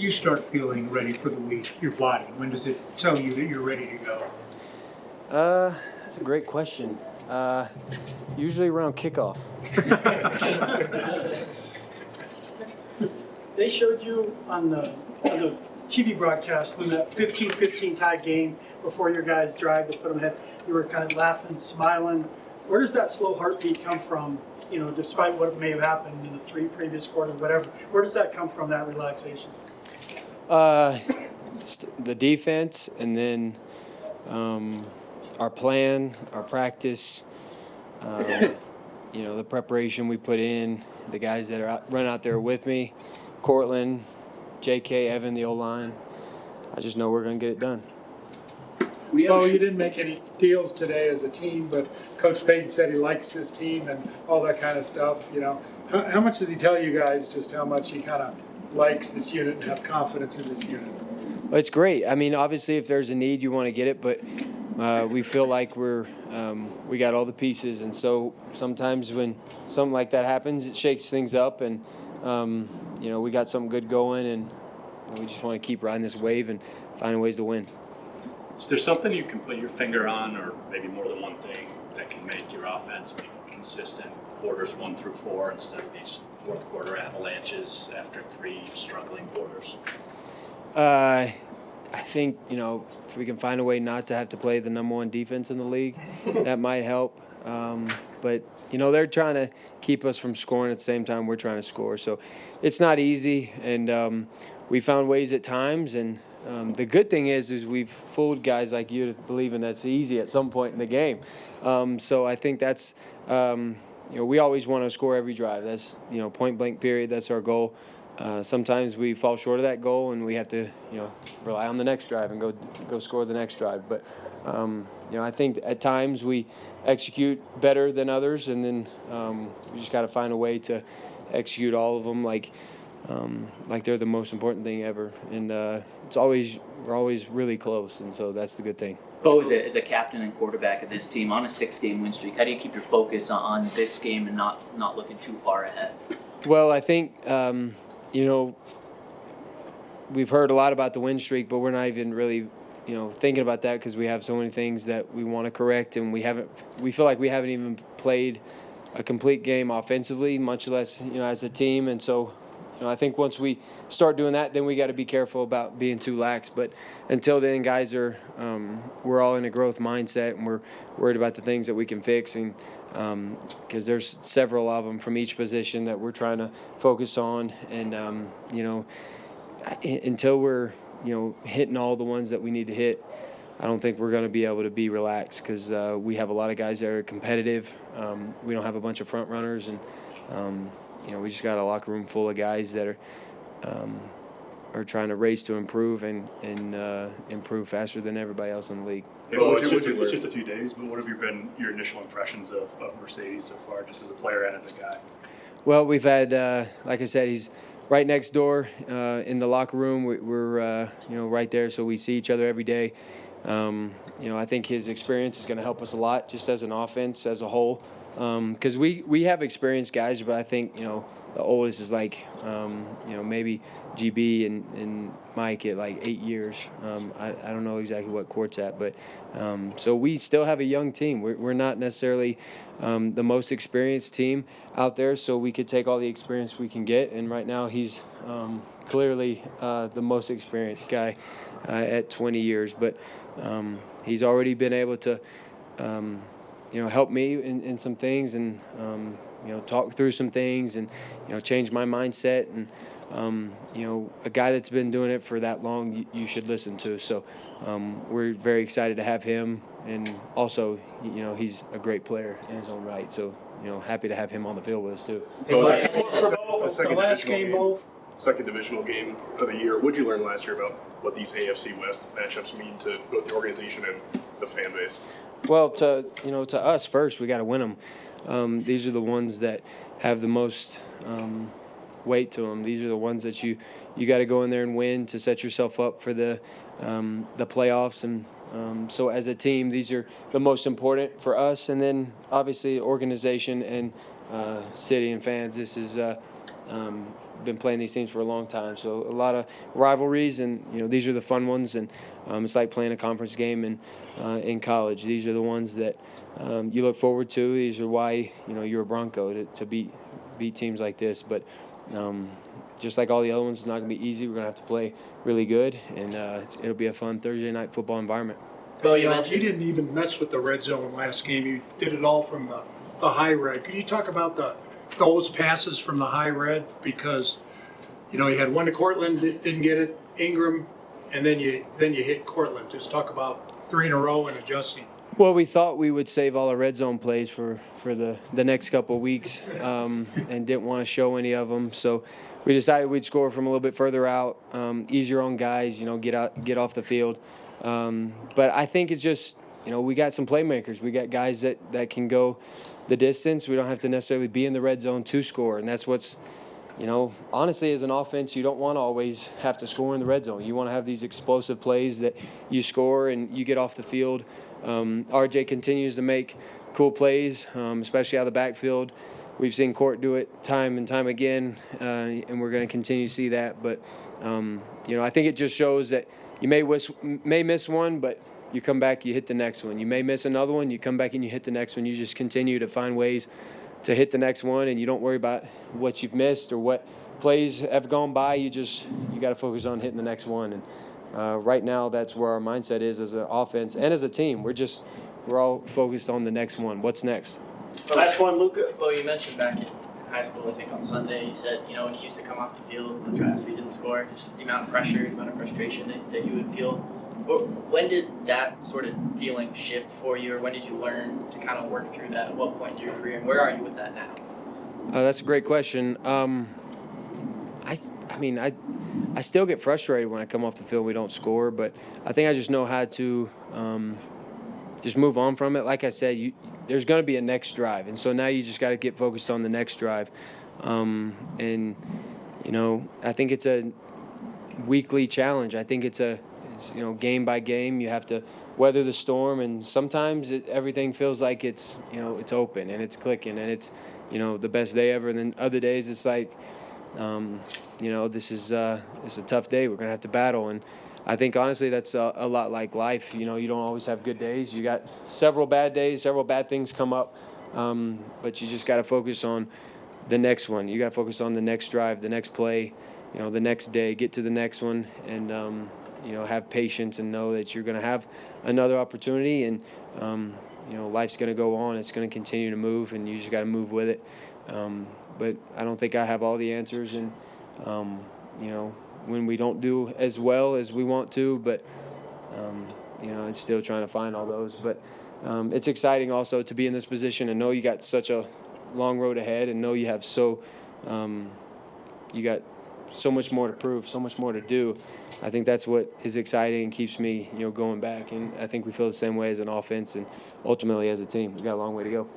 you start feeling ready for the week, your body? When does it tell you that you're ready to go? That's a great question. Usually around kickoff. They showed you on the TV broadcast when that 15-15 tie game before your guys' drive to put them ahead. You were kind of laughing, smiling. Where does that slow heartbeat come from? You know, despite what may have happened in the 3 previous quarters, whatever. Where does that come from? That relaxation? The defense, and then our plan, our practice. The preparation we put in, the guys that are run out there with me, Cortland, J.K., Evan, the O-line. I just know we're going to get it done. Well, you didn't make any deals today as a team, but Coach Payton said he likes this team and all that kind of stuff. You know, how much does he tell you guys just how much he kind of likes this unit and have confidence in this unit? Well, it's great. I mean, obviously, if there's a need, you want to get it, but we feel like we got all the pieces, and so sometimes when something like that happens, it shakes things up, and we got something good going, and we just want to keep riding this wave and finding ways to win. Is there something you can put your finger on, or maybe more than one thing, that can make your offense be consistent quarters 1 through 4 instead of these fourth quarter avalanches after 3 struggling quarters? I think, if we can find a way not to have to play the number 1 defense in the league, that might help. But they're trying to keep us from scoring at the same time we're trying to score. So it's not easy, and we found ways at times. And the good thing is we've fooled guys like you to believing that's easy at some point in the game. So I think that's we always want to score every drive. That's point blank period. That's our goal. Sometimes we fall short of that goal, and we have to rely on the next drive and go score the next drive. But I think at times we execute better than others, and then we just got to find a way to execute all of them like they're the most important thing ever. And we're always really close, and so that's the good thing. Bo, as a captain and quarterback of this team on a 6-game win streak, how do you keep your focus on this game and not looking too far ahead? Well, I think we've heard a lot about the win streak, but we're not even really thinking about that because we have so many things that we want to correct, and we feel like we haven't even played a complete game offensively, much less as a team. And so I think once we start doing that, then we got to be careful about being too lax. But until then, guys we're all in a growth mindset, and we're worried about the things that we can fix, and because there's several of them from each position that we're trying to focus on. And until we're hitting all the ones that we need to hit, I don't think we're going to be able to be relaxed, because we have a lot of guys that are competitive. We don't have a bunch of front runners, and we just got a locker room full of guys that are trying to race to improve and improve faster than everybody else in the league. Well, it's just a few days, but what have been your initial impressions of Mercedes so far, just as a player and as a guy? Well, we've had, like I said, he's right next door in the locker room. We're right there, so we see each other every day. I think his experience is going to help us a lot, just as an offense as a whole. Because we have experienced guys, but I think the oldest is like maybe GB and Mike at like 8 years. I don't know exactly what Court's at, but so we still have a young team. We're not necessarily the most experienced team out there, so we could take all the experience we can get. And right now he's clearly the most experienced guy at 20 years, but he's already been able to help me in some things, and talk through some things, and change my mindset. And a guy that's been doing it for that long, you should listen to. So we're very excited to have him, and also he's a great player in his own right. So happy to have him on the field with us too. Second divisional game of the year. What did you learn last year about what these AFC West matchups mean to both the organization and the fan base? Well, to us first, we got to win them. These are the ones that have the most weight to them. These are the ones that you got to go in there and win to set yourself up for the playoffs. And so as a team, these are the most important for us. And then obviously organization and city and fans. This is been playing these teams for a long time, so a lot of rivalries, and these are the fun ones, and it's like playing a conference game in college. These are the ones that you look forward to. These are why you're a Bronco, to beat teams like this. But just like all the other ones, it's not going to be easy. We're going to have to play really good, and it'll be a fun Thursday night football environment. Well, You didn't even mess with the red zone last game. You did it all from the high red. Could you talk about those passes from the high red? Because you had one to Cortland, didn't get it, Ingram, and then you hit Cortland. Just talk about 3 in a row and adjusting. Well, we thought we would save all our red zone plays for the next couple of weeks, and didn't want to show any of them. So we decided we'd score from a little bit further out, easier on guys, get off the field. But I think it's just, we got some playmakers. We got guys that can go the distance. We don't have to necessarily be in the red zone to score, and that's what's, honestly, as an offense, you don't want to always have to score in the red zone. You want to have these explosive plays that you score and you get off the field. RJ continues to make cool plays, especially out of the backfield. We've seen Court do it time and time again, and we're going to continue to see that. But, I think it just shows that you may miss one, but you come back, you hit the next one. You may miss another one, you come back and you hit the next one. You just continue to find ways to hit the next one, and you don't worry about what you've missed or what plays have gone by. You got to focus on hitting the next one. And right now, that's where our mindset is as an offense and as a team. We're all focused on the next one. What's next? Last one, Luca. Well, you mentioned back in high school, I think on Sunday, you said, when you used to come off the field on drives we didn't score, just the amount of pressure, the amount of frustration that you would feel. When did that sort of feeling shift for you, or when did you learn to kind of work through that? At what point in your career, and where are you with that now? That's a great question. I still get frustrated when I come off the field and we don't score, but I think I just know how to just move on from it. Like I said, there's going to be a next drive, and so now you just got to get focused on the next drive. And I think it's a weekly challenge. I think it's game by game. You have to weather the storm, and sometimes everything feels like it's open and it's clicking and it's the best day ever. And then other days it's like this is it's a tough day. We're gonna have to battle. And I think honestly that's a lot like life. You don't always have good days. You got several bad days, several bad things come up, but you just got to focus on the next one. You got to focus on the next drive, the next play, the next day. Get to the next one, and have patience and know that you're going to have another opportunity, and life's going to go on. It's going to continue to move, and you just got to move with it. But I don't think I have all the answers, and when we don't do as well as we want to, but I'm still trying to find all those. But it's exciting also to be in this position and know you got such a long road ahead, and know you have you got so much more to prove, so much more to do. I think that's what is exciting and keeps me, going back. And I think we feel the same way as an offense and ultimately as a team. We got a long way to go.